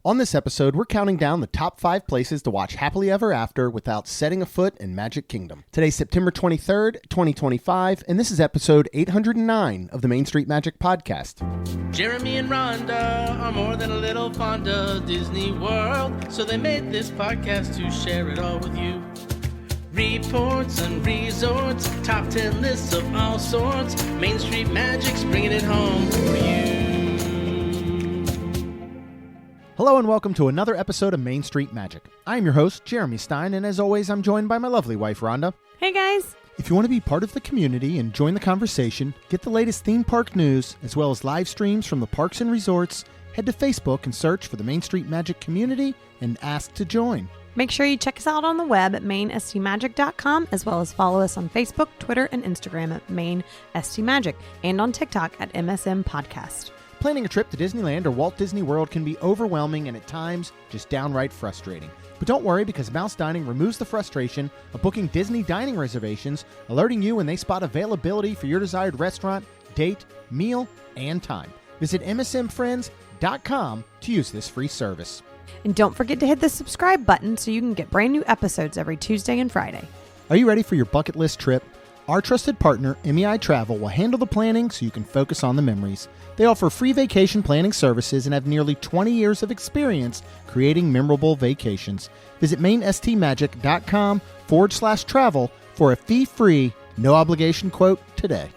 On this episode, we're counting down the top 5 places to watch Happily Ever After without setting a foot in Magic Kingdom. Today's September 23rd, 2025, and this is episode 809 of the Main Street Magic Podcast. Jeremy and Rhonda are more than a little fond of Disney World, so they made this podcast to share it all with you. Reports and resorts, top 10 lists of all sorts, Main Street Magic's bringing it home for you. Hello and welcome to another episode of Main Street Magic. I'm your host, Jeremy Stein, and as always, I'm joined by my lovely wife, Rhonda. Hey guys! If you want to be part of the community and join the conversation, get the latest theme park news, as well as live streams from the parks and resorts, head to Facebook and search for the Main Street Magic community and ask to join. Make sure you check us out on the web at mainstmagic.com, as well as follow us on Facebook, Twitter, and Instagram at mainstmagic, and on TikTok at MSM Podcast. Planning a trip to Disneyland or Walt Disney World can be overwhelming and at times just downright frustrating. But don't worry, because Mouse Dining removes the frustration of booking Disney dining reservations, alerting you when they spot availability for your desired restaurant, date, meal, and time. Visit msmfriends.com to use this free service. And don't forget to hit the subscribe button so you can get brand new episodes every Tuesday and Friday. Are you ready for your bucket list trip? Our trusted partner, MEI Travel, will handle the planning so you can focus on the memories. They offer free vacation planning services and have nearly 20 years of experience creating memorable vacations. Visit mainstmagic.com/travel for a fee-free, no-obligation quote today.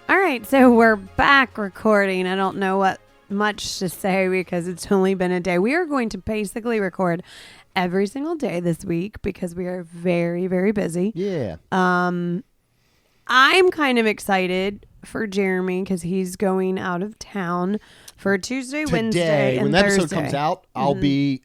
All right, so we're back recording. I don't know what much to say because it's only been a day. We are going to basically record every single day this week because we are very, very busy. Yeah. I'm kind of excited for Jeremy because he's going out of town for Tuesday, Wednesday, and when the Thursday. episode comes out, I'll probably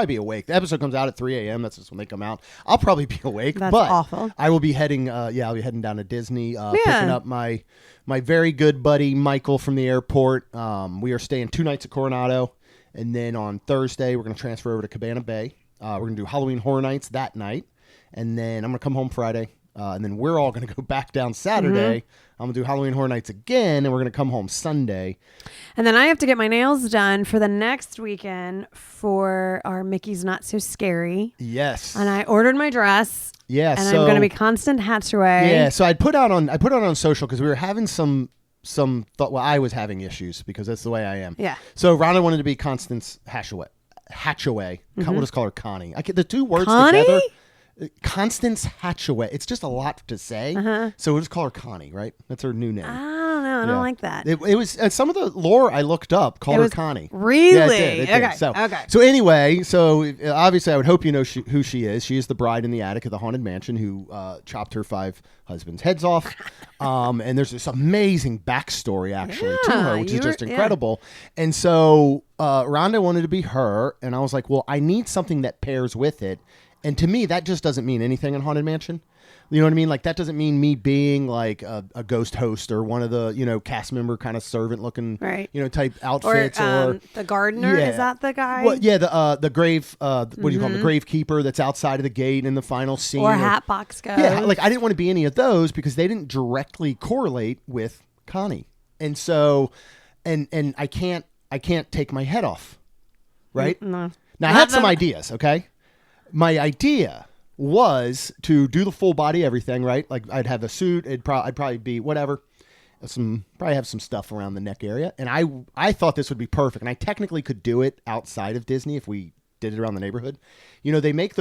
be awake. The episode comes out at 3 a.m. That's just when they come out. I'll probably be awake. That's but awful. I will be heading. I'll be heading down to Disney, picking up my very good buddy Michael from the airport. We are staying 2 nights at Coronado, and then on Thursday we're going to transfer over to Cabana Bay. We're going to do Halloween Horror Nights that night, and then I'm going to come home Friday. And then we're all going to go back down Saturday. I'm going to do Halloween Horror Nights again, and we're going to come home Sunday. And then I have to get my nails done for the next weekend for our Mickey's Not So Scary. Yes. And I ordered my dress. Yeah. And I'm going to be Constant Hatchaway. Yeah. So I put it out on social because we were having some thought. Well, I was having issues because that's the way I am. Yeah. So Rhonda wanted to be Constance Hatchaway. We'll just call her Connie. The two words Connie? together. Constance Hatchaway. It's just a lot to say. So we'll just call her Connie, right? That's her new name. I don't know. I don't like that. It was some of the lore I looked up called her Connie. Really? Yeah, it did. Okay. So anyway, obviously I would hope you know who she is. She is the bride in the attic of the Haunted Mansion who chopped her 5 husbands' heads off. And there's this amazing backstory actually to her, which is just incredible. Yeah. And so Rhonda wanted to be her, and I was like, well, I need something that pairs with it. And to me, that just doesn't mean anything in Haunted Mansion. You know what I mean? Like, that doesn't mean me being like a ghost host or one of the, cast member kind of servant looking, type outfits. Or the gardener, is that the guy? Well, yeah, the grave, what do you call him? The gravekeeper that's outside of the gate in the final scene. Or Hatbox Ghost. Yeah, like I didn't want to be any of those because they didn't directly correlate with Connie. And so, and I can't take my head off, right? No. Now, I had some ideas, okay? My idea was to do the full body everything, right? Like I'd have a suit. I'd probably be whatever. Probably have some stuff around the neck area. And I thought this would be perfect. And I technically could do it outside of Disney if we did it around the neighborhood. They make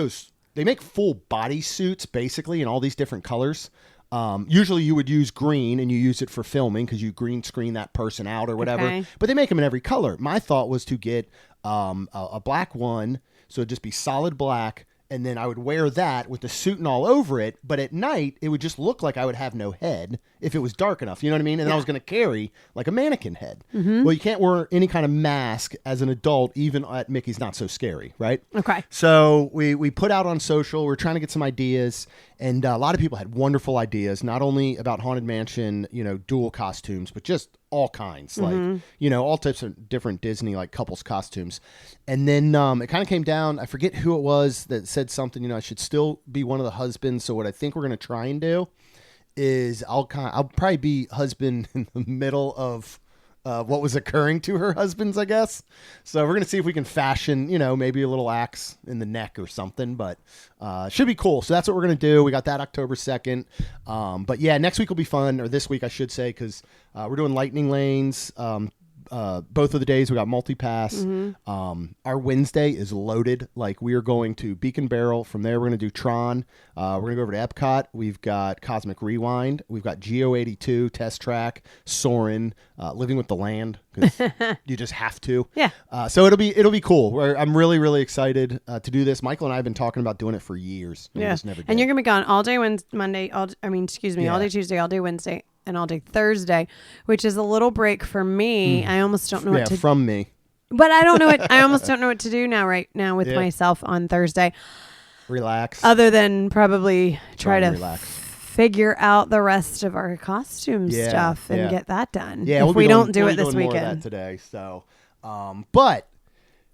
full body suits basically in all these different colors. Usually you would use green and you use it for filming because you green screen that person out or whatever. Okay. But they make them in every color. My thought was to get a black one. So it'd just be solid black, and then I would wear that with the suit and all over it, but at night, it would just look like I would have no head if it was dark enough, you know what I mean? And then I was going to carry like a mannequin head. Well, you can't wear any kind of mask as an adult, even at Mickey's Not So Scary, right? Okay. So we put out on social, we're trying to get some ideas, and a lot of people had wonderful ideas, not only about Haunted Mansion, dual costumes, but just all kinds, like, all types of different Disney, like couples costumes. And then it kind of came down, I forget who it was that said something, I should still be one of the husbands. So what I think we're going to try and do is I'll probably be husband in the middle of what was occurring to her husbands, I guess. So we're going to see if we can fashion, maybe a little axe in the neck or something, but should be cool. So that's what we're going to do. We got that October 2nd. But yeah, next week will be fun, or this week I should say, because we're doing lightning lanes. Both of the days we got multi-pass. Our Wednesday is loaded. Like, we are going to Beacon Barrel. From there, we're going to do Tron. We're going to go over to Epcot. We've got Cosmic Rewind. We've got Geo 82, Test Track, Soarin', Living with the Land, because you just have to. Yeah. So it'll be cool. I'm really, really excited to do this. Michael and I have been talking about doing it for years. Yeah. Just never did. And you're going to be gone all day Monday, all day Tuesday, all day Wednesday, and all day Thursday, which is a little break for me. I almost don't know what to do. From me. But I don't know what I almost don't know what to do right now with myself on Thursday. Relax. Other than probably try to relax. Figure out the rest of our costume stuff and get that done. Yeah, if we don't do it this weekend. More of that today. So, but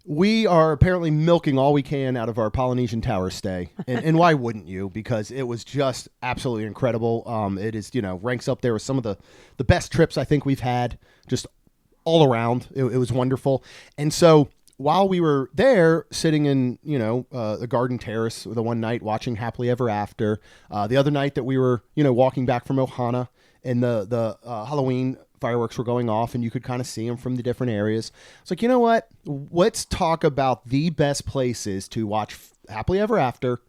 we are apparently milking all we can out of our Polynesian Tower stay. And why wouldn't you? Because it was just absolutely incredible. It is, ranks up there with some of the best trips I think we've had, just all around. It was wonderful. And so while we were there sitting in, the garden terrace the one night watching Happily Ever After, the other night that we were, walking back from Ohana, and the Halloween fireworks were going off and you could kind of see them from the different areas. It's like, you know what? Let's talk about the best places to watch Happily Ever After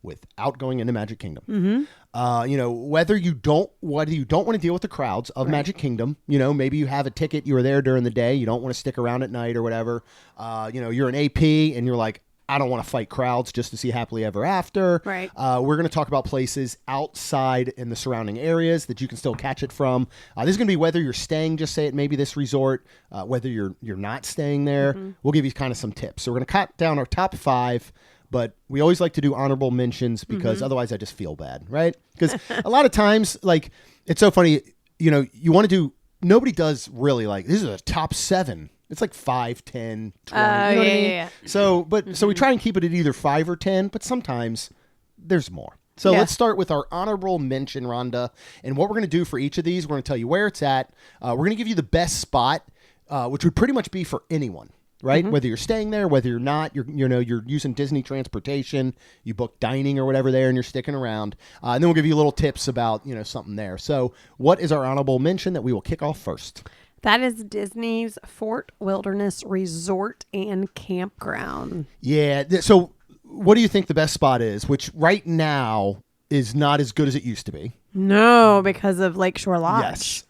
without going into Magic Kingdom. Whether you don't want to deal with the crowds of Magic Kingdom, maybe you have a ticket, you were there during the day, you don't want to stick around at night or whatever. You're an AP and you're like, I don't want to fight crowds just to see Happily Ever After. Right. We're going to talk about places outside in the surrounding areas that you can still catch it from. This is going to be whether you're staying, just say at maybe this resort, whether you're not staying there. We'll give you kind of some tips. So we're going to cut down our top 5. But we always like to do honorable mentions because otherwise I just feel bad, right? Because a lot of times, like, it's so funny, you want to do, nobody does really like, this is a top 7. It's like 5, 10, 20. You know what I mean? Yeah. So, so we try and keep it at either 5 or 10, but sometimes there's more. So let's start with our honorable mention, Rhonda. And what we're going to do for each of these, we're going to tell you where it's at. We're going to give you the best spot, which would pretty much be for anyone. Right? Whether you're staying there, whether you're not, you're using Disney transportation, you book dining or whatever there and you're sticking around. And then we'll give you little tips about, something there. So what is our honorable mention that we will kick off first? That is Disney's Fort Wilderness Resort and Campground. Yeah. So what do you think the best spot is, which right now is not as good as it used to be? No, because of Lakeshore Lodge. Yes.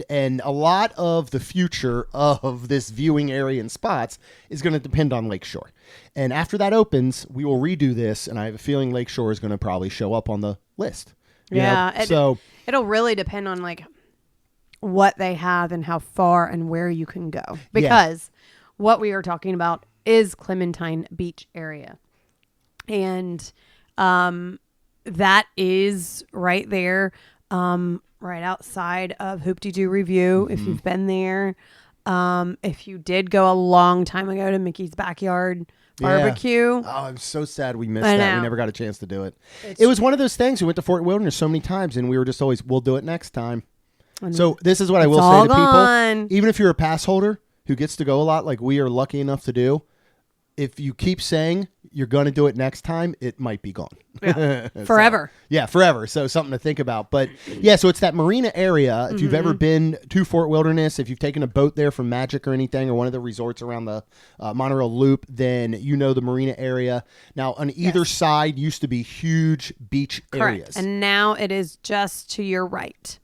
And a lot of the future of this viewing area and spots is going to depend on Lakeshore. And after that opens, we will redo this, and I have a feeling Lakeshore is going to probably show up on the list. So it'll really depend on like what they have and how far and where you can go. Because what we are talking about is Clementine Beach area. And that is right there, right outside of Hoop-Dee-Doo Review, if you've been there. If you did go a long time ago to Mickey's Backyard Barbecue. Oh, I'm so sad we missed that. We never got a chance to do it. It was one of those things. We went to Fort Wilderness so many times, and we were just always, we'll do it next time. So this is what I will say to people. Even if you're a pass holder who gets to go a lot, like we are lucky enough to do, if you keep saying you're going to do it next time, it might be gone. Yeah. Forever. Forever. So something to think about. But so it's that marina area. If you've ever been to Fort Wilderness, if you've taken a boat there from Magic or anything, or one of the resorts around the Monorail Loop, then you know the marina area. Now, on either side used to be huge beach areas. And now it is just to your right.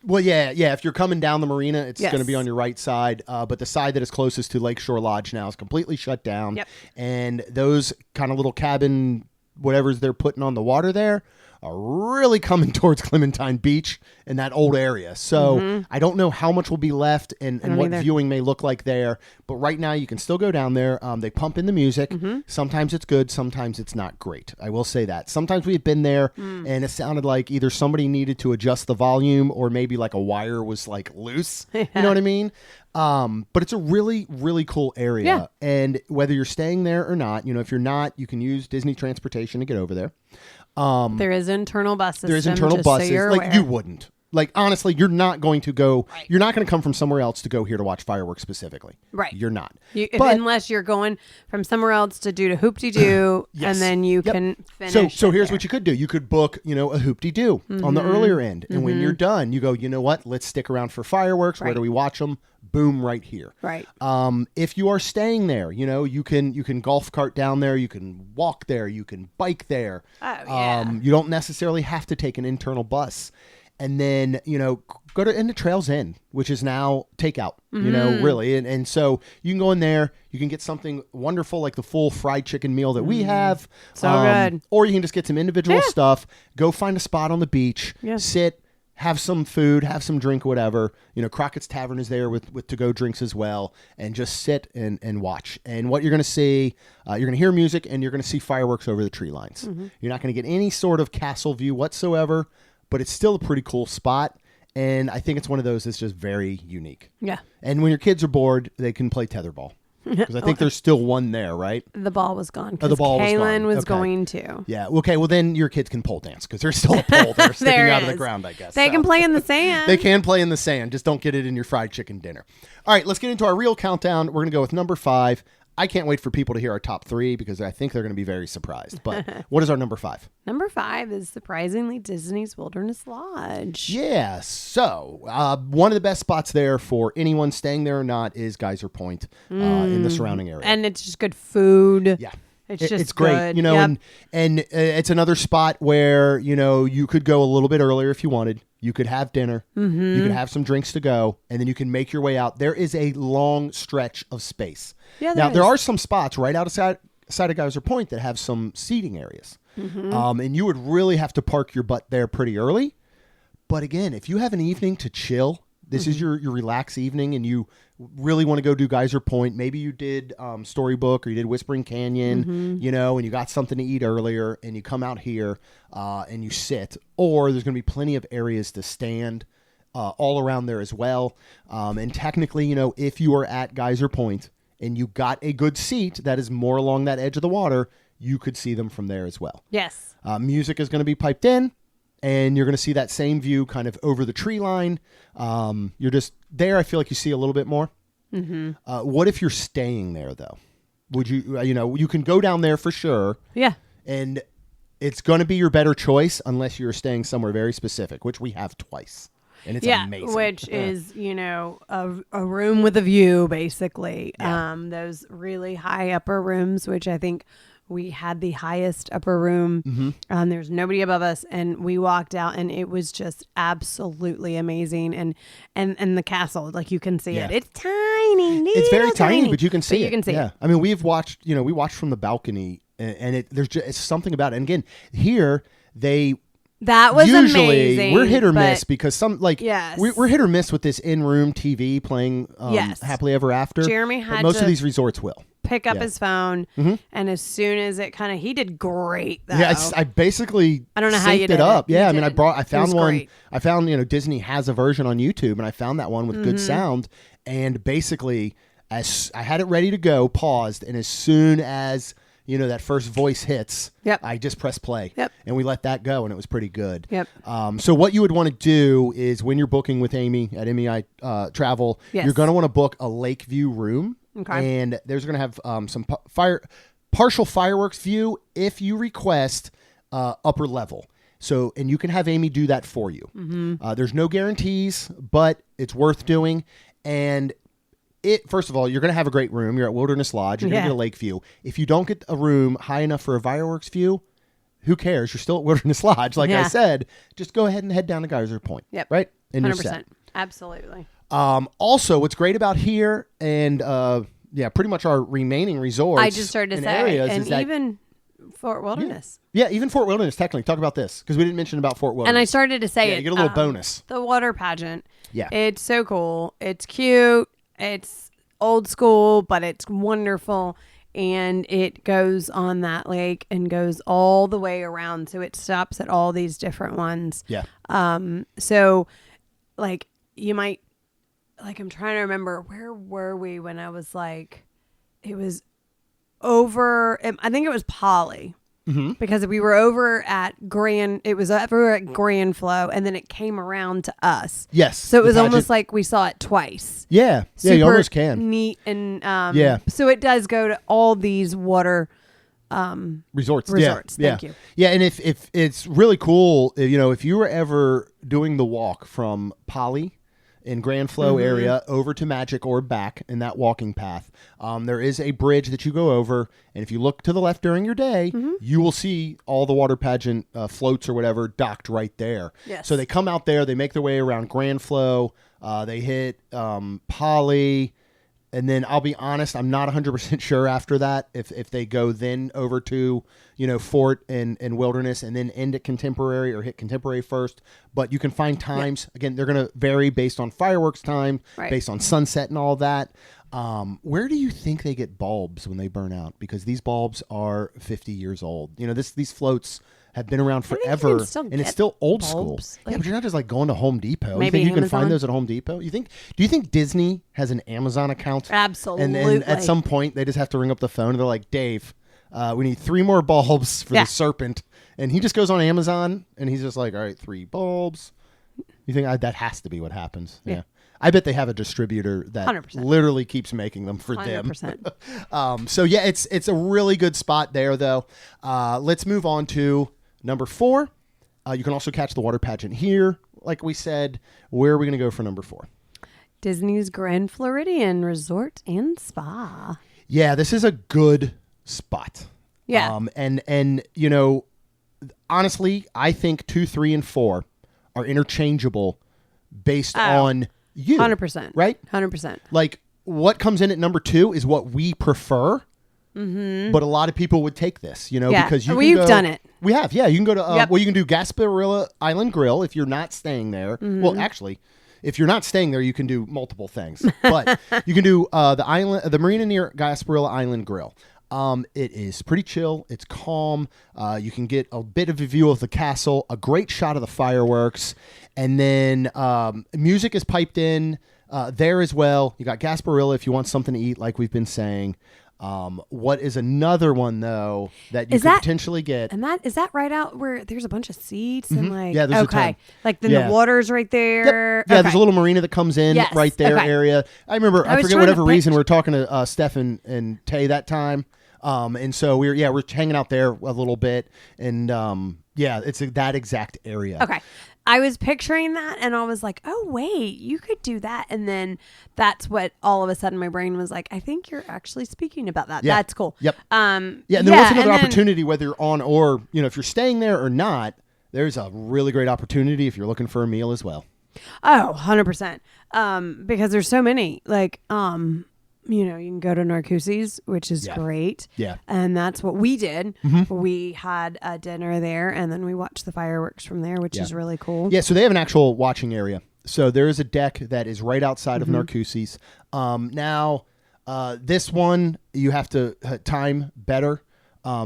Well, yeah. If you're coming down the marina, it's going to be on your right side. But the side that is closest to Lakeshore Lodge now is completely shut down. Yep. And those kind of little cabin, whatever's they're putting on the water there, are really coming towards Clementine Beach and that old area. So I don't know how much will be left and what viewing may look like there. But right now you can still go down there. They pump in the music. Sometimes it's good. Sometimes it's not great. I will say that. Sometimes we've been there and it sounded like either somebody needed to adjust the volume or maybe like a wire was like loose. You know what I mean? But it's a really, really cool area. Yeah. And whether you're staying there or not, if you're not, you can use Disney transportation to get over there. There is internal bus system. There is internal buses. So like aware. You wouldn't. Like, honestly, you're not going to go, you're not going to come from somewhere else to go here to watch fireworks specifically. Right. You're not. Unless you're going from somewhere else to do the hoop-de-doo, Yes. and then you can finish. So here's there. what you could do. You could book, a hoop-de-doo on the earlier end. And when you're done, you go, you know what? Let's stick around for fireworks. Where do we watch them? Boom, right here. Right. If you are staying there, you can golf cart down there. You can walk there. You can bike there. Oh, yeah. You don't necessarily have to take an internal bus. And then, go to the Trails Inn, which is now takeout, really. And so you can go in there. You can get something wonderful like the full fried chicken meal that we have. So good. Or you can just get some individual stuff. Go find a spot on the beach. Yeah. Sit. Have some food, have some drink, whatever. Crockett's Tavern is there with to-go drinks as well. And just sit and watch. And what you're going to see, you're going to hear music and you're going to see fireworks over the tree lines. You're not going to get any sort of castle view whatsoever, but it's still a pretty cool spot. And I think it's one of those that's just very unique. Yeah. And when your kids are bored, they can play tetherball. Because I think there's still one there, right? The ball was gone. Oh, the ball was gone. Kaylin was Okay. going to. Yeah. Okay. Well, then your kids can pole dance because there's still a pole there sticking There out of the is. ground, I guess. They So. can play in the sand. They can play in the sand. Just don't get it in your fried chicken dinner. All right. Let's get into our real countdown. We're going to go with number 5. I can't wait for people to hear our top 3 because I think they're going to be very surprised. But what is our number 5? Number 5 is surprisingly Disney's Wilderness Lodge. Yeah. So one of the best spots there for anyone staying there or not is Geyser Point in the surrounding area. And it's just good food. Yeah. It's great, good. and it's another spot where, you could go a little bit earlier if you wanted. You could have dinner. You could have some drinks to go, and then you can make your way out. There is a long stretch of space. Yeah, now, there are some spots right outside of Geyser Point that have some seating areas. And you would really have to park your butt there pretty early. But again, if you have an evening to chill, this is your relaxed evening, and you really want to go do Geyser Point. Maybe you did Storybook or you did Whispering Canyon, and you got something to eat earlier, and you come out here and you sit. Or there's going to be plenty of areas to stand all around there as well. And technically, if you are at Geyser Point and you got a good seat that is more along that edge of the water, you could see them from there as well. Yes. Music is going to be piped in. And you're going to see that same view kind of over the tree line. You're just there. I feel like you see a little bit more. What if you're staying there, though? Would you, you can go down there for sure. Yeah. And it's going to be your better choice unless you're staying somewhere very specific, which we have twice. And it's amazing. Which is, a room with a view, basically. Yeah. Those really high upper rooms, which I think we had the highest upper room. There's nobody above us, and we walked out, and it was just absolutely amazing. And the castle, like you can see it. It's tiny. It's very tiny, but you can see it. You can see it. I mean, we've watched. We watched from the balcony, and it's something about it. And again, here that was usually amazing. We're hit or miss because Yes. we're hit or miss with this in-room TV playing Happily Ever After. Jeremy but had most to of these resorts will pick up his phone, and as soon as it he did great. Though. Yeah, I basically I don't know how you synced did it up. it. Yeah, You I mean, did. I found one. Great. I found Disney has a version on YouTube, and I found that one with good sound. And basically, as I had it ready to go, paused, and as soon as that first voice hits, I just press play, and we let that go, and it was pretty good. So what you would want to do is when you're booking with Amy at MEI Travel, you're going to want to book a Lakeview room, and there's going to have some partial fireworks view if you request upper level. So, and you can have Amy do that for you. There's no guarantees, but it's worth doing. And first of all, you're going to have a great room. You're at Wilderness Lodge. You're going to get a lake view. If you don't get a room high enough for a fireworks view, who cares? You're still at Wilderness Lodge. Like I said, just go ahead and head down to Geyser Point. Right? And 100%. you're set. Absolutely. Also, what's great about here and pretty much our remaining resorts. I just started to say, areas and is that, even Fort Wilderness. Yeah, even Fort Wilderness, technically. Talk about this, because we didn't mention about Fort Wilderness. And I started to say you get a little bonus. The water pageant. Yeah. It's so cool. It's cute. It's old school, but it's wonderful. And it goes on that lake and goes all the way around. So it stops at all these different ones. Yeah. So you might, I'm trying to remember, where were we when I was it was over, I think it was Polly. because we were over at Grand. It was over at Grand Flow, and then it came around to us. Yes. So it was the almost pageant. like we saw it twice. Yeah. Super You almost can. neat and Yeah. So it does go to all these water Resorts. Resorts. Yeah. Thank you. Yeah, and if it's really cool, if you were ever doing the walk from Poly in Grand Flow area over to Magic or back in that walking path, there is a bridge that you go over, and if you look to the left during your day, you will see all the water pageant floats or whatever docked right there. Yes. So they come out there, they make their way around Grand Flow, they hit Poly. And then I'll be honest, I'm not 100% sure after that if they go then over to, Fort and Wilderness and then end at Contemporary or hit Contemporary first. But you can find times. Yeah. Again, they're going to vary based on fireworks time, based on sunset and all that. Where do you think they get bulbs when they burn out? Because these bulbs are 50 years old. These floats have been around forever, and it's still old school. But you're not just going to Home Depot. Maybe you think you Amazon? can find those at Home Depot? Do you think Disney has an Amazon account? Absolutely. And then at some point they just have to ring up the phone and they're like, Dave, we need 3 more bulbs for the serpent. And he just goes on Amazon and he's just like, all right, 3 bulbs. You think that has to be what happens? Yeah. I bet they have a distributor that 100%. literally keeps making them for 100%. them. So yeah, it's a really good spot there though. Let's move on to number 4. You can also catch the water pageant here. Like we said, where are we going to go for number 4? Disney's Grand Floridian Resort and Spa. Yeah, this is a good spot. Yeah. And honestly, I think 2, 3, and 4 are interchangeable based on you. 100%. Right? 100%. Like what comes in at number 2 is what we prefer. Mm-hmm. But a lot of people would take this, because we've done it. We have, yeah. You can go to you can do Gasparilla Island Grill if you're not staying there. Mm-hmm. Well, actually, if you're not staying there, you can do multiple things. But you can do the marina near Gasparilla Island Grill. It is pretty chill. It's calm. You can get a bit of a view of the castle, a great shot of the fireworks, and then music is piped in there as well. You got Gasparilla if you want something to eat, like we've been saying. What is another one though that you could potentially get? And is that right out where there's a bunch of seats and there's a ton. Like then the water's right there. Yep. Yeah, there's a little marina that comes in right there area. I remember I forget whatever reason we were talking to Steph and Tay that time. And so we're hanging out there a little bit and it's that exact area. Okay. I was picturing that and I was like, oh, wait, you could do that. And then that's what all of a sudden my brain was like, I think you're actually speaking about that. Yeah. That's cool. Yep. And there was another opportunity, whether you're on or, if you're staying there or not, there's a really great opportunity if you're looking for a meal as well. Oh, 100%. Because there's so many. Like, you can go to Narcoossee's, which is great. Yeah. And that's what we did. Mm-hmm. We had a dinner there, and then we watched the fireworks from there, which is really cool. Yeah, so they have an actual watching area. So there is a deck that is right outside of Narcoossee's. Now, this one, you have to time better.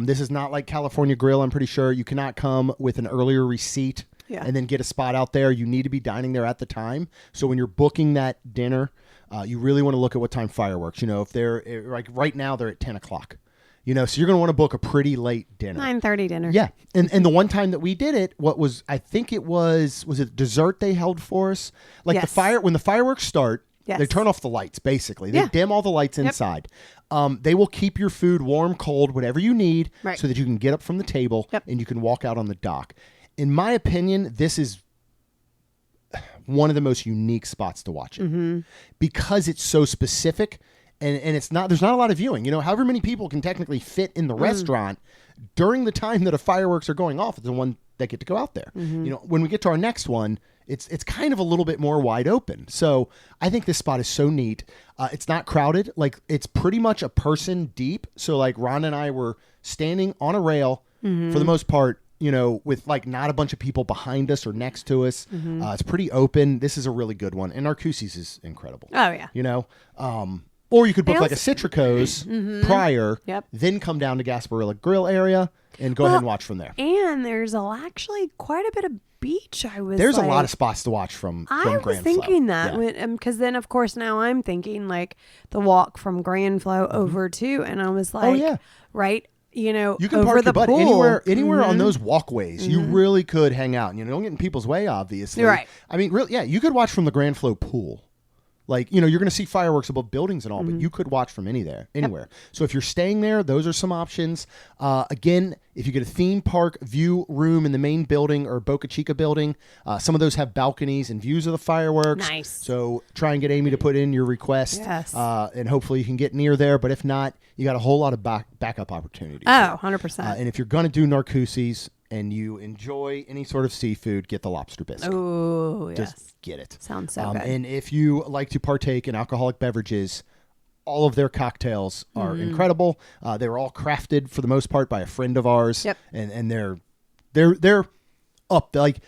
This is not like California Grill, I'm pretty sure. You cannot come with an earlier receipt and then get a spot out there. You need to be dining there at the time. So when you're booking that dinner, you really want to look at what time fireworks. If they're like right now, they're at 10 o'clock. So you're going to want to book a pretty late dinner. 9:30 dinner. Yeah, and the one time that we did it, I think it was it dessert they held for us? Like when the fireworks start, they turn off the lights. Basically, they dim all the lights inside. They will keep your food warm, cold, whatever you need, so that you can get up from the table and you can walk out on the dock. In my opinion, this is one of the most unique spots to watch it because it's so specific and there's not a lot of viewing. However many people can technically fit in the restaurant during the time that fireworks are going off is the one that get to go out there. When we get to our next one, it's kind of a little bit more wide open. So I think this spot is so neat. It's not crowded. Like it's pretty much a person deep. So like Ron and I were standing on a rail for the most part, with like not a bunch of people behind us or next to us. It's pretty open. This is a really good one. And Narcoossee's is incredible. Oh, yeah. Or you could book like a Citrico's prior, then come down to Gasparilla Grill area and go ahead and watch from there. And there's actually quite a bit of beach. There's a lot of spots to watch from Grand Flow. I was thinking that because then, of course, now I'm thinking like the walk from Grand Flow over to, and I was like, right? you You can over park the your butt pool. anywhere on those walkways. You really could hang out. Don't get in people's way, obviously. Right. I mean, really, yeah, you could watch from the Grand Flow pool. Like, you're going to see fireworks above buildings and all, but you could watch from anywhere. So if you're staying there, those are some options. Again, if you get a theme park view room in the main building or Boca Chica building, some of those have balconies and views of the fireworks. Nice. So try and get Amy to put in your request. Yes. And hopefully you can get near there. But if not, you got a whole lot of backup opportunities. Oh, 100%. And if you're going to do Narcoossee's and you enjoy any sort of seafood, get the lobster biscuit. Oh, yes. Just get it. Sounds so good. And if you like to partake in alcoholic beverages, all of their cocktails are incredible. They were all crafted for the most part by a friend of ours. Yep. And they're up. Like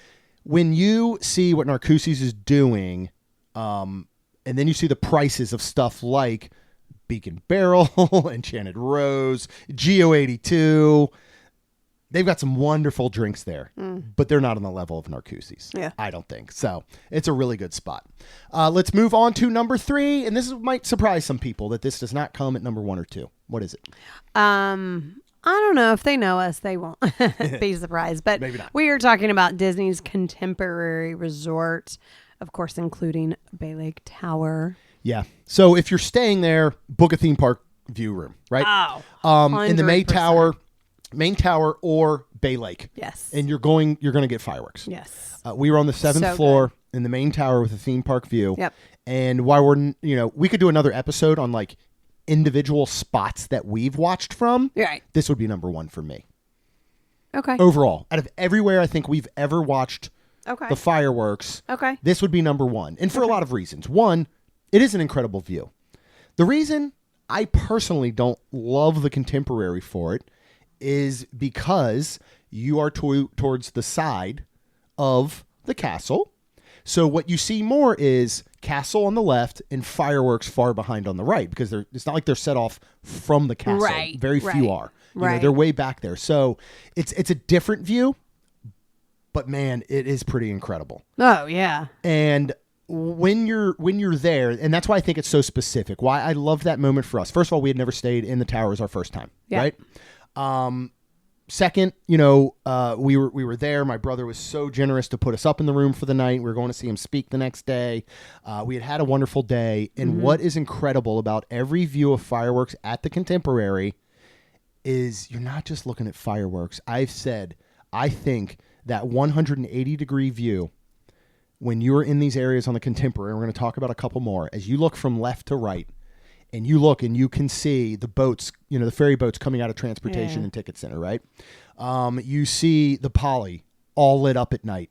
when you see what Narcoosse's is doing, and then you see the prices of stuff like Beacon Barrel, Enchanted Rose, Geo 82. They've got some wonderful drinks there, but they're not on the level of Narcoosse's. Yeah. I don't think. So it's a really good spot. Let's move on to number 3. And this might surprise some people that this does not come at number 1 or 2. What is it? I don't know. If they know us, they won't be surprised. But Maybe not. we are talking about Disney's contemporary resort, of course, including Bay Lake Tower. Yeah. So if you're staying there, book a theme park view room, right? Oh, in the 100%. main tower or Bay Lake. Yes. And you're going to get fireworks. Yes. We were on the 7th So floor in the main tower with a theme park view. Yep. And while we could do another episode on like individual spots that we've watched from. Right. This would be number 1 for me. Okay. Overall, out of everywhere I think we've ever watched Okay. the fireworks, Okay. this would be number 1. And for a lot of reasons. One, it is an incredible view. The reason I personally don't love the contemporary for it is because you are towards the side of the castle. So what you see more is castle on the left and fireworks far behind on the right, because it's not like they're set off from the castle. Right, Very right, few are. right. They're way back there. So it's a different view, but man, it is pretty incredible. Oh, yeah. And when you're there, and that's why I think it's so specific, why I love that moment for us. First of all, we had never stayed in the towers our first time, Yeah. right? Second, we were there. My brother was so generous to put us up in the room for the night. We were going to see him speak the next day. We had a wonderful day. And what is incredible about every view of fireworks at the Contemporary is you're not just looking at fireworks. I've said, I think that 180-degree view, when you're in these areas on the Contemporary, we're going to talk about a couple more, as you look from left to right, and you look and you can see the boats, the ferry boats coming out of Transportation and Ticket Center, right? You see the Poly all lit up at night.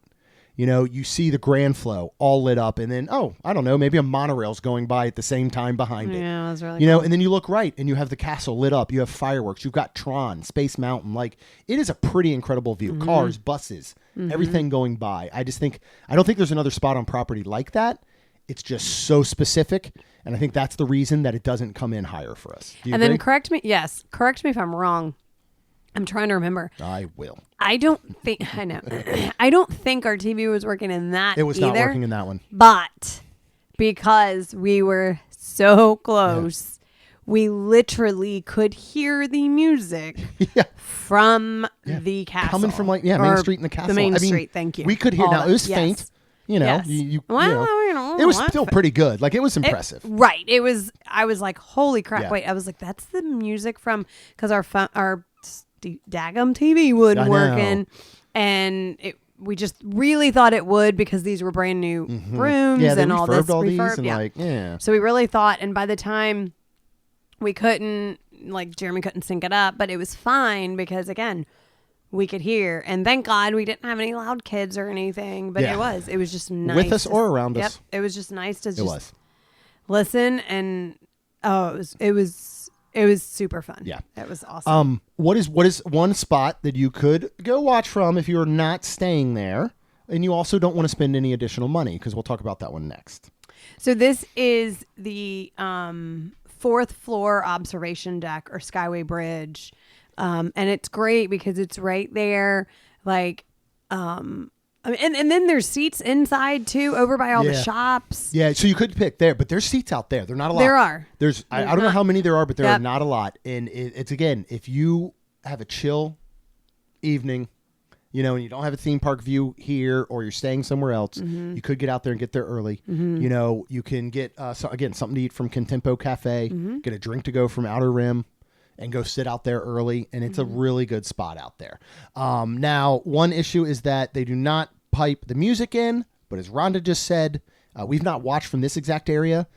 You see the Grand Flow all lit up, and then, I don't know, maybe a monorail's going by at the same time behind it. Yeah, that's really cool. And then you look right and you have the castle lit up. You have fireworks. You've got Tron, Space Mountain. Like, it is a pretty incredible view. Cars, buses, everything going by. I don't think there's another spot on property like that. It's just so specific, and I think that's the reason that it doesn't come in higher for us. Do you agree? Then correct me if I'm wrong. I'm trying to remember. I will. I don't think I know. I don't think our TV was working in that. It was either, not working in that one. But because we were so close, we literally could hear the music from the castle, coming from Main Street and the castle. The Main Street. Thank you. We could hear. Now it was faint. Yes. It was still pretty good. Like, it was impressive. Right. It was. I was like, holy crap! Yeah. Wait. I was like, that's the music from, because our daggum TV wouldn't work in, and we just really thought it would, because these were brand new rooms and all this refurb. Yeah. So we really thought, and by the time we couldn't, Jeremy couldn't sync it up, but it was fine because, again, we could hear, and thank God we didn't have any loud kids or anything, but it was just nice. With us or around us. Yep. It was just nice to just listen, and it was super fun. Yeah. It was awesome. What is one spot that you could go watch from if you're not staying there, and you also don't want to spend any additional money? Because we'll talk about that one next. So this is the 4th floor observation deck, or Skyway Bridge. And it's great because it's right there. And then there's seats inside too, over by all the shops. Yeah, so you could pick there, but there's seats out there. They're not a lot. There are. I don't know how many there are, but there are not a lot. And it's again, if you have a chill evening, and you don't have a theme park view here, or you're staying somewhere else, you could get out there and get there early. You can get, something to eat from Contempo Cafe, get a drink to go from Outer Rim, and go sit out there early, and it's a really good spot out there. Now, one issue is that they do not pipe the music in, but as Rhonda just said, we've not watched from this exact area,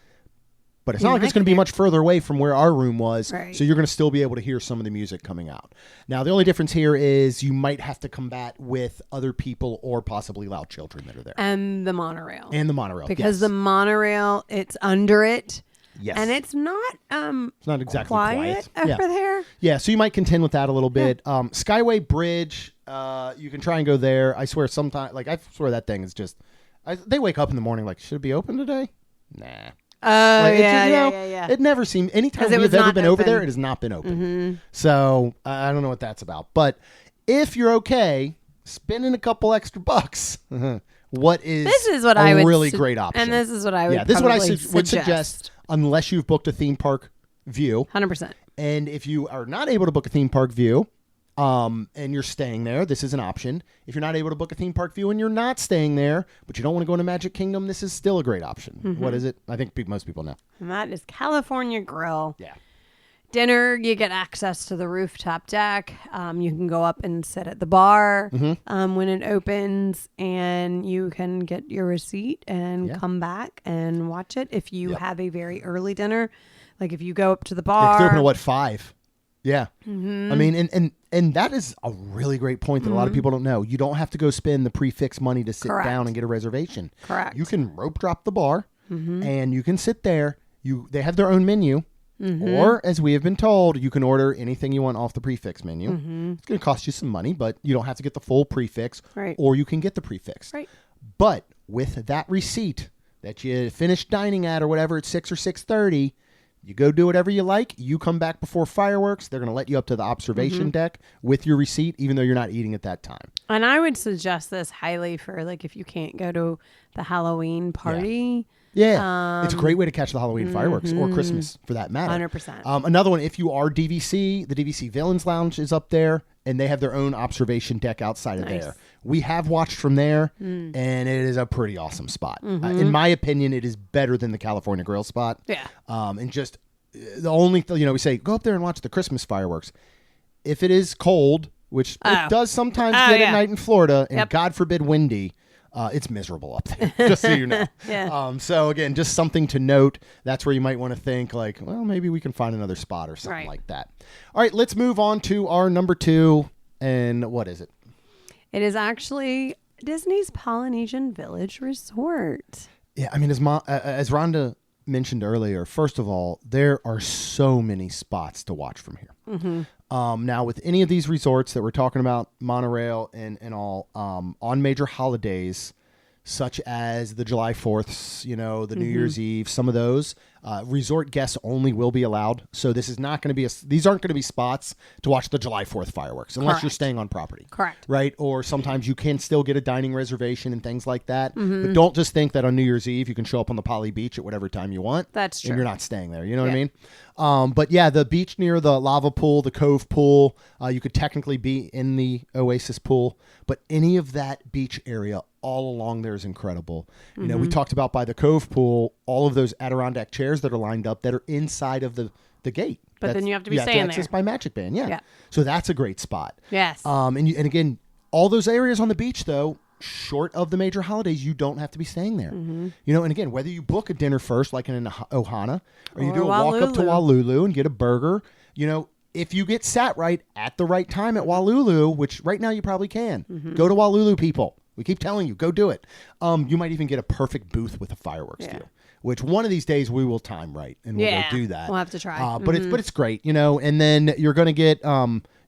but it's not like it's going to be much further away from where our room was, so you're going to still be able to hear some of the music coming out. Now, the only difference here is you might have to combat with other people or possibly loud children that are there. And the monorail. Because the monorail, it's under it. Yes. And it's not exactly quiet over there. Yeah, so you might contend with that a little bit. Skyway Bridge, you can try and go there. I swear that thing is just... they wake up in the morning like, should it be open today? Nah. It never seemed... Anytime we've ever been over there, it has not been open. So, I don't know what that's about. But if you're okay spending a couple extra bucks... This is what I would really great option. And this is what I would this is what I would suggest unless you've booked a theme park view. 100%. And if you are not able to book a theme park view and you're staying there, this is an option. If you're not able to book a theme park view and you're not staying there, but you don't want to go into Magic Kingdom, this is still a great option. What is it? I think most people know. And that is California Grill. Yeah. Dinner, you get access to the rooftop deck. You can go up and sit at the bar when it opens, and you can get your receipt and come back and watch it. If you have a very early dinner, like if you go up to the bar, they're open at 5? Yeah. I mean, and that is a really great point that a lot of people don't know. You don't have to go spend the prefix money to sit down and get a reservation. Correct. You can rope drop the bar, and you can sit there. They have their own menu. Or, as we have been told, you can order anything you want off the prefix menu. It's going to cost you some money, but you don't have to get the full prefix, or you can get the prefix. But with that receipt that you finished dining at or whatever at 6 or 6:30, you go do whatever you like. You come back before fireworks. They're going to let you up to the observation deck with your receipt, even though you're not eating at that time. And I would suggest this highly for if you can't go to the Halloween party. Yeah, it's a great way to catch the Halloween fireworks or Christmas for that matter. 100%. Another one, if you are DVC, the DVC Villains Lounge is up there, and they have their own observation deck outside of there. We have watched from there, and it is a pretty awesome spot. In my opinion, it is better than the California Grill spot. Yeah. And just the only thing, we say, go up there and watch the Christmas fireworks. If it is cold, which it does sometimes get at night in Florida, and God forbid windy, it's miserable up there, just so you know. So, again, just something to note. That's where you might want to think, maybe we can find another spot or something like that. All right, let's move on to our number 2. And what is it? It is actually Disney's Polynesian Village Resort. Yeah, I mean, as Rhonda mentioned earlier, first of all, there are so many spots to watch from here. Now, with any of these resorts that we're talking about, monorail and all, on major holidays, such as the July 4ths, the New Year's Eve, some of those, resort guests only will be allowed. So this is not going to be these aren't going to be spots to watch the July 4th fireworks unless you're staying on property. Correct. Right? Or sometimes you can still get a dining reservation and things like that. But don't just think that on New Year's Eve you can show up on the Poly Beach at whatever time you want. That's true. And you're not staying there. You know what I mean? But yeah, the beach near the lava pool, the Cove pool, you could technically be in the Oasis pool. But any of that beach area all along there is incredible. We talked about by the Cove pool, all of those Adirondack chairs that are lined up that are inside of the gate. But then you have to be staying there. Access by Magic Band, yeah. So that's a great spot. Yes. And again, all those areas on the beach, though, short of the major holidays, you don't have to be staying there. And again, whether you book a dinner first, like in an Ohana, or you do a walk up to Walulu and get a burger, if you get sat right at the right time at Walulu, which right now you probably can, go to Walulu, people. We keep telling you, go do it. You might even get a perfect booth with a fireworks view, which one of these days we will time right and we'll go do that. We'll have to try. But it's great, and then you're going to get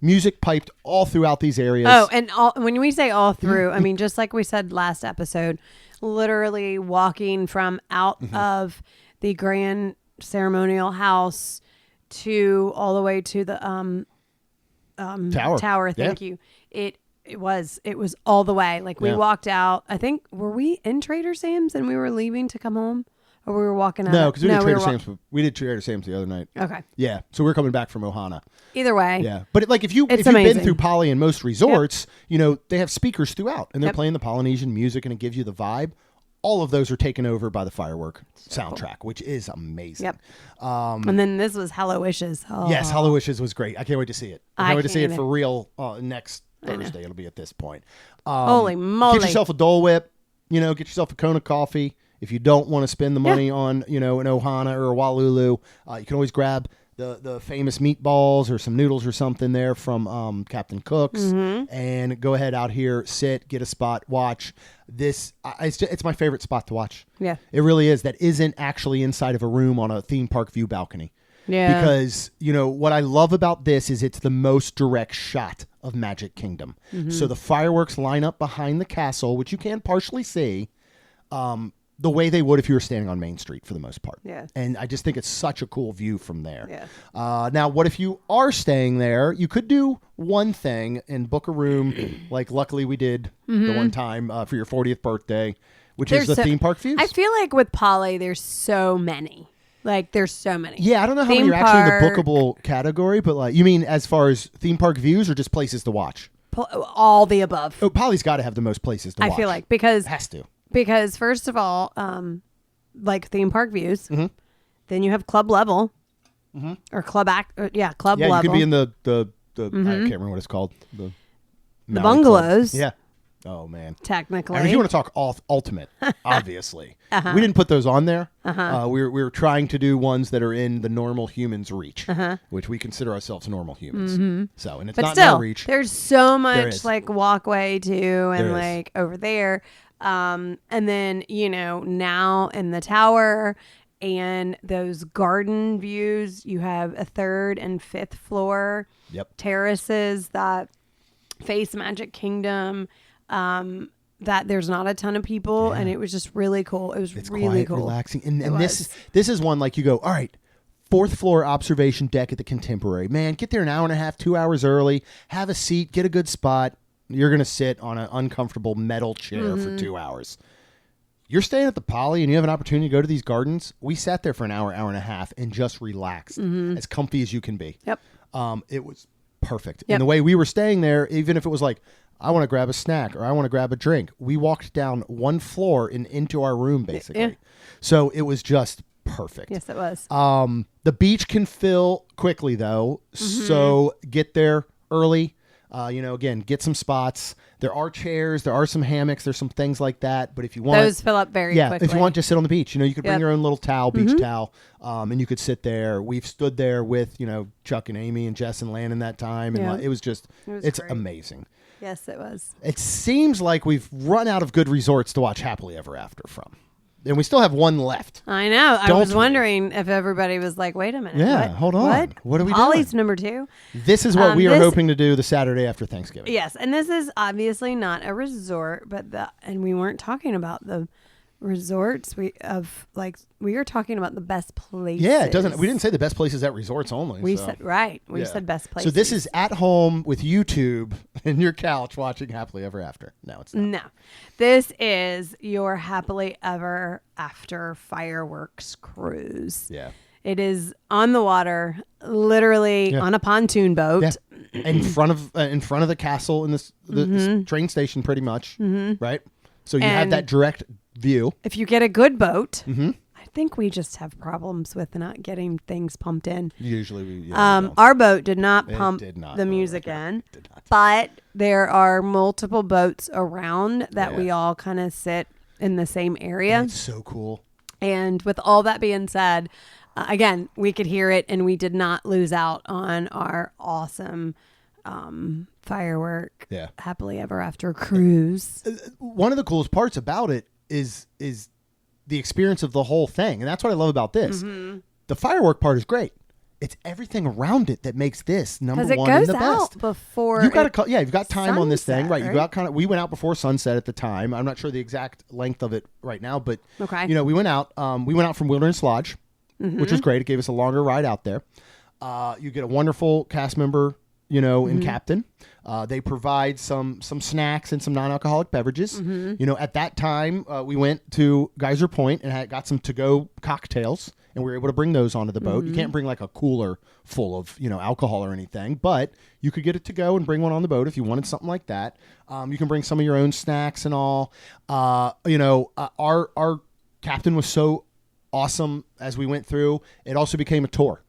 music piped all throughout these areas. Oh, and when we say all through, I mean, just like we said last episode, literally walking from out of the grand ceremonial house to all the way to the tower. Thank you. It was all the way. We walked out. I think, were we in Trader Sam's and we were leaving to come home? Or we were walking out? No, because we did Trader were Sam's. We did Trader Sam's the other night. Okay. Yeah, so we're coming back from Ohana. Either way. Yeah, but if you've been amazing. through Poly in most resorts, they have speakers throughout, and they're playing the Polynesian music, and it gives you the vibe. All of those are taken over by the firework soundtrack, which is amazing. Yep. And then this was Hello Wishes. Oh. Yes, Hello Wishes was great. I can't wait to see it. I can't wait to see it either. for real next Thursday. It'll be at this point. Holy moly. Get yourself a Dole Whip. Get yourself a Kona coffee. If you don't want to spend the money on, an Ohana or a Walulu, you can always grab the famous meatballs or some noodles or something there from Captain Cook's, and go ahead out here, sit, get a spot, watch this. It's my favorite spot to watch. Yeah, it really is. That isn't actually inside of a room on a theme park view balcony. Yeah, because what I love about this is it's the most direct shot of Magic Kingdom. So the fireworks line up behind the castle, which you can partially see. The way they would if you were standing on Main Street for the most part. Yeah. And I just think it's such a cool view from there. Yeah. Now, what if you are staying there? You could do one thing and book a room like luckily we did the one time for your 40th birthday, which is the theme park views. I feel like with Poly, there's so many. There's so many. Yeah, I don't know how many are actually in the bookable category, but you mean as far as theme park views or just places to watch? All the above. Oh, Poly's got to have the most places to watch. I feel like because... It has to. Because first of all, theme park views, then you have club level, or club level. Yeah, you could be in the I can't remember what it's called. The bungalows. Club. Yeah. Oh man. Technically, and if you want to talk ultimate, obviously, we didn't put those on there. We were trying to do ones that are in the normal humans' reach, which we consider ourselves normal humans. So, and it's not in our reach. There's so much walkway too, and over there. And then, now in the tower and those garden views, you have a 3rd and 5th floor terraces that face Magic Kingdom, that there's not a ton of people. And it was just really cool. It's really quiet, cool. Relaxing. And this is one you go, all right, 4th floor observation deck at the Contemporary. Man, get there an hour and a half, 2 hours early, have a seat, get a good spot. You're going to sit on an uncomfortable metal chair for 2 hours. You're staying at the Poly and you have an opportunity to go to these gardens. We sat there for an hour and a half and just relaxed, as comfy as you can be. Yep. It was perfect. And the way we were staying there, even if it was I want to grab a snack or I want to grab a drink, we walked down one floor and into our room, basically. Yeah. So it was just perfect. Yes, it was. The beach can fill quickly, though. So get there early. Again, get some spots. There are chairs, there are some hammocks, there's some things like that. But if you want, those fill up very quickly. If you want, just sit on the beach. You could bring your own little towel, beach towel, and you could sit there. We've stood there with Chuck and Amy and Jess and Landon that time, and it was it's great. Amazing. Yes, it was. It seems like we've run out of good resorts to watch Happily Ever After from. And we still have one left. I know. I was wondering if everybody was like, wait a minute. Yeah, hold on. What are we doing? Ollie's number 2. This is what we are hoping to do the Saturday after Thanksgiving. Yes, and this is obviously not a resort, and we weren't talking about the resorts. We are talking about the best places. Yeah, it doesn't. We didn't say the best places at resorts only. We said best places. So this is at home with YouTube and your couch watching Happily Ever After. No, it's not. No, this is your Happily Ever After fireworks cruise. Yeah, it is on the water, literally on a pontoon boat. Yeah. in front of the castle in this train station, pretty much. Right. So you have that direct view. If you get a good boat, I think we just have problems with not getting things pumped in. Usually we our boat did not pump the music in, but there are multiple boats around that we all kind of sit in the same area. It's so cool. And with all that being said, again, we could hear it and we did not lose out on our awesome firework Happily Ever After cruise. One of the coolest parts about it is the experience of the whole thing, and that's what I love about this. The firework part is great. It's everything around it that makes this number one and the best. Because it goes out before you've got time sunset, on this thing, right? You got we went out before sunset at the time. I'm not sure the exact length of it right now, but we went out. We went out from Wilderness Lodge, which was great. It gave us a longer ride out there. You get a wonderful cast member in Captain. They provide some snacks and some non-alcoholic beverages. At that time, we went to Geyser Point and got some to-go cocktails, and we were able to bring those onto the boat. You can't bring like a cooler full of alcohol or anything, but you could get it to go and bring one on the boat if you wanted something like that. You can bring some of your own snacks and all. Our captain was so awesome as we went through. It also became a tour.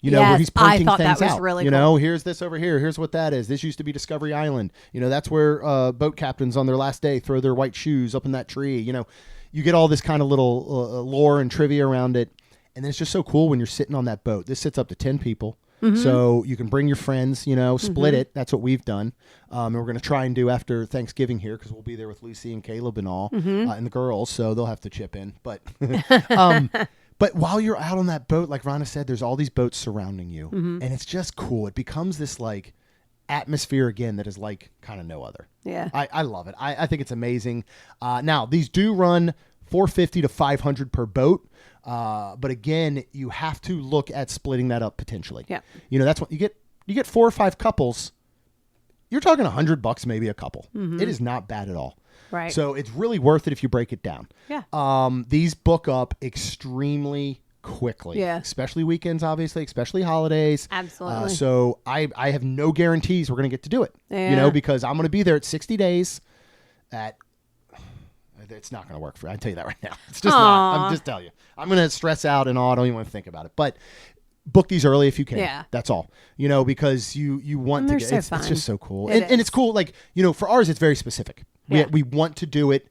Where he's pointing I thought things that was out. really cool. Here's this over here. Here's what that is. This used to be Discovery Island. That's where boat captains on their last day throw their white shoes up in that tree. You get all this kind of little lore and trivia around it. And then it's just so cool when you're sitting on that boat. This sits up to 10 people. So you can bring your friends, split it. That's what we've done. And we're going to try and do after Thanksgiving here because we'll be there with Lucy and Caleb and all and the girls. So they'll have to chip in. But but while you're out on that boat, like Rhonda said, there's all these boats surrounding you. And it's just cool. It becomes this like atmosphere again that is like kind of no other. Yeah. I love it. I think it's amazing. Now, these do run $450 to $500 per boat. But again, you have to look at splitting that up potentially. Yeah. That's what you get 4 or 5 couples. You're talking $100 maybe a couple. It is not bad at all. Right. So it's really worth it if you break it down. Yeah. These book up extremely quickly. Yeah. Especially weekends, obviously, especially holidays. Absolutely. So I have no guarantees we're going to get to do it. Yeah. Because I'm going to be there at 60 days it's not going to work for you. I tell you that right now. It's just not. I'm just telling you. I'm going to stress out and all. I don't even want to think about it. But book these early if you can. Yeah. That's all. Because you want to get so it's fun. just so cool. It And it's cool. Like, for ours, it's very specific. Yeah. We want to do it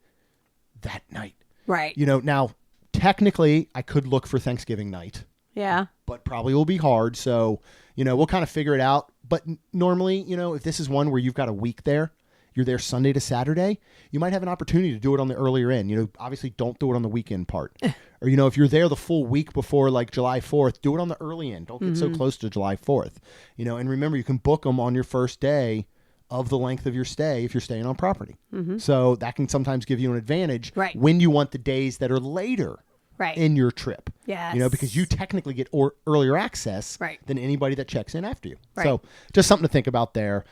that night. Right. Now, technically, I could look for Thanksgiving night. Yeah. But probably will be hard. So, we'll kind of figure it out. But normally, if this is one where you've got a week there, you're there Sunday to Saturday, you might have an opportunity to do it on the earlier end. Obviously don't do it on the weekend part. Or, if you're there the full week before like July 4th, do it on the early end. Don't get so close to July 4th. And remember, you can book them on your first day of the length of your stay if you're staying on property. So that can sometimes give you an advantage when you want the days that are later in your trip. Yes. Because you technically get earlier access than anybody that checks in after you. Right. So just something to think about there.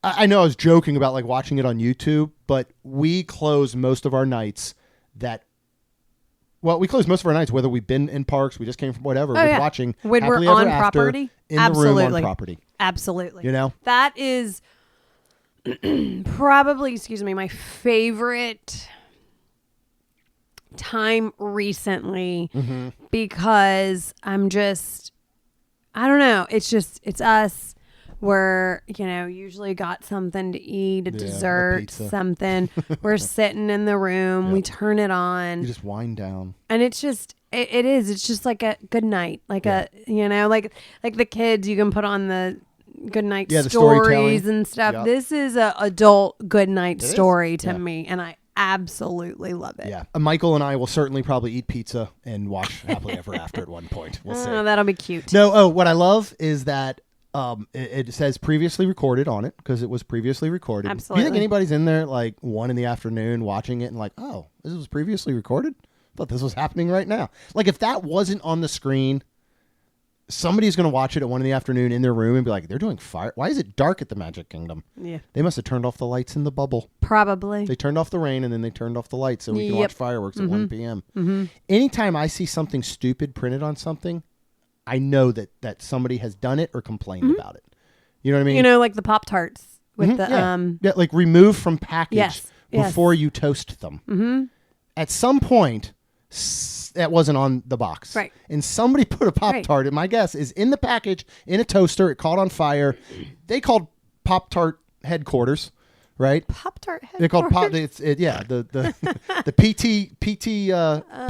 I know I was joking about like watching it on YouTube, but we close most of our nights whether we've been in parks, we just came from whatever, watching when Happily we're Ever on After property in the room on property. Absolutely. That is probably, my favorite time recently because I don't know. It's us. We're, usually got something to eat, a dessert, something. We're sitting in the room. We turn it on. You just wind down. And it's just, it's just like a good night. Like like the kids, you can put on the good night the stories and stuff. Yep. This is a adult good night story to me. And I absolutely love it. Yeah. Michael and I will certainly probably eat pizza and watch Happily Ever After at one point. We'll see. That'll be cute. No. What I love is that it says previously recorded on it because it was previously recorded. Absolutely. Do you think anybody's in there like 1 p.m. watching it and like, oh, this was previously recorded? I thought this was happening right now. Like if that wasn't on the screen, somebody's going to watch it at 1 p.m. in their room and be like, they're doing fire. Why is it dark at the Magic Kingdom? Yeah. They must have turned off the lights in the bubble. Probably. They turned off the rain and then they turned off the lights so we can watch fireworks at 1 p.m. Anytime I see something stupid printed on something, I know that somebody has done it or complained about it. You know what I mean? Like the Pop-Tarts with the like remove from package Yes. before you toast them. At some point, that wasn't on the box. Right. And somebody put a Pop-Tart, and my guess is in the package, in a toaster, it caught on fire. They called Pop-Tart headquarters, right? Pop-Tart They're called Pop. The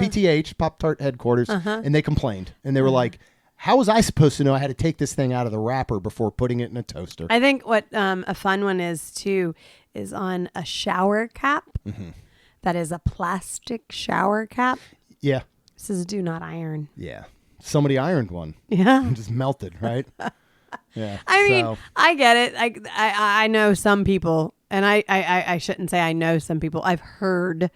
PTH Pop-Tart headquarters, and they complained, and they were like, "How was I supposed to know I had to take this thing out of the wrapper before putting it in a toaster?" I think what a fun one is too is on a shower cap. That is a plastic shower cap. Yeah. It says "Do not iron." Yeah. Somebody ironed one. Yeah. And just melted, right? Yeah. I mean, I get it. I know some people, and I shouldn't say I know some people. I've heard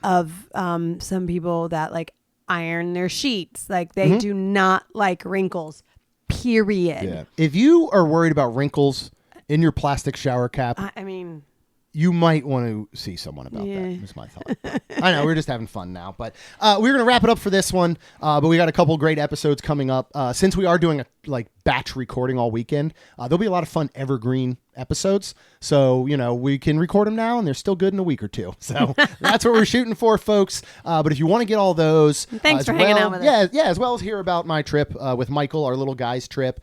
of some people that like iron their sheets. Like they do not like wrinkles. period. Yeah. If you are worried about wrinkles in your plastic shower cap, I mean, you might want to see someone about that. Is my thought. I know we're just having fun now, but we're gonna wrap it up for this one. But we got a couple great episodes coming up. Since we are doing a batch recording all weekend, there'll be a lot of fun evergreen episodes. So we can record them now, and they're still good in a week or two. So that's what we're shooting for, folks. But if you want to get all those, thanks for hanging out with us. Yeah, as well as hear about my trip with Michael, our little guys trip.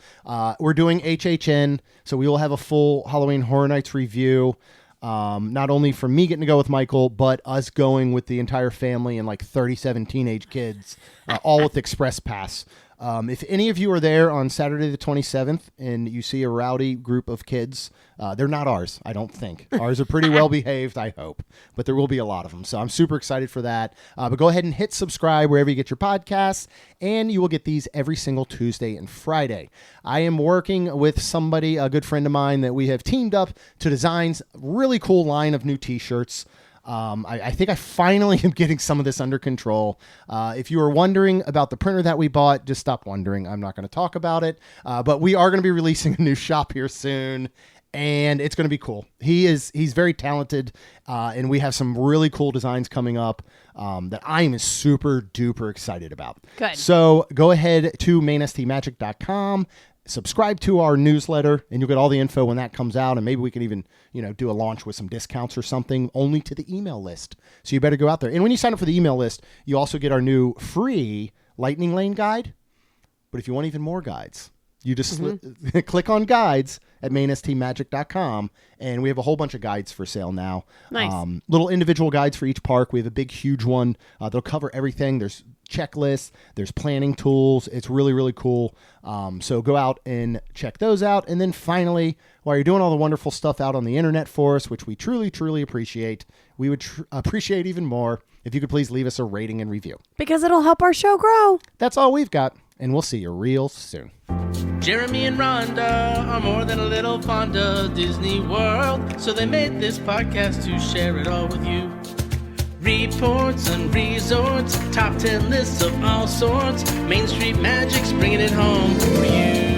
We're doing HHN, so we will have a full Halloween Horror Nights review. Not only from me getting to go with Michael, but us going with the entire family and 37 teenage kids, all with Express Pass. If any of you are there on Saturday the 27th and you see a rowdy group of kids, they're not ours, I don't think. Ours are pretty well behaved, I hope. But there will be a lot of them. So I'm super excited for that. But go ahead and hit subscribe wherever you get your podcasts, and you will get these every single Tuesday and Friday. I am working with somebody, a good friend of mine, that we have teamed up to design a really cool line of new t-shirts. I think I finally am getting some of this under control. If you were wondering about the printer that we bought, just stop wondering. I'm not going to talk about it. But we are going to be releasing a new shop here soon, and it's going to be cool. He's very talented, and we have some really cool designs coming up that I am super duper excited about. Good. So go ahead to mainstmagic.com. Subscribe to our newsletter, and you'll get all the info when that comes out. And maybe we can even, do a launch with some discounts or something only to the email list. So you better go out there. And when you sign up for the email list, you also get our new free Lightning Lane guide. But if you want even more guides, you just click on guides at mainstmagic.com, and we have a whole bunch of guides for sale now. Nice. Little individual guides for each park. We have a big, huge one. They'll cover everything. There's checklists, there's planning tools. It's really, really cool. So go out and check those out. And then finally, while you're doing all the wonderful stuff out on the internet for us, which we truly, truly appreciate, we would appreciate even more if you could please leave us a rating and review. Because it'll help our show grow. That's all we've got, and we'll see you real soon. Jeremy and Rhonda are more than a little fond of Disney World, so they made this podcast to share it all with you. Reports and resorts, top 10 lists of all sorts, Main Street Magic's bringing it home for you.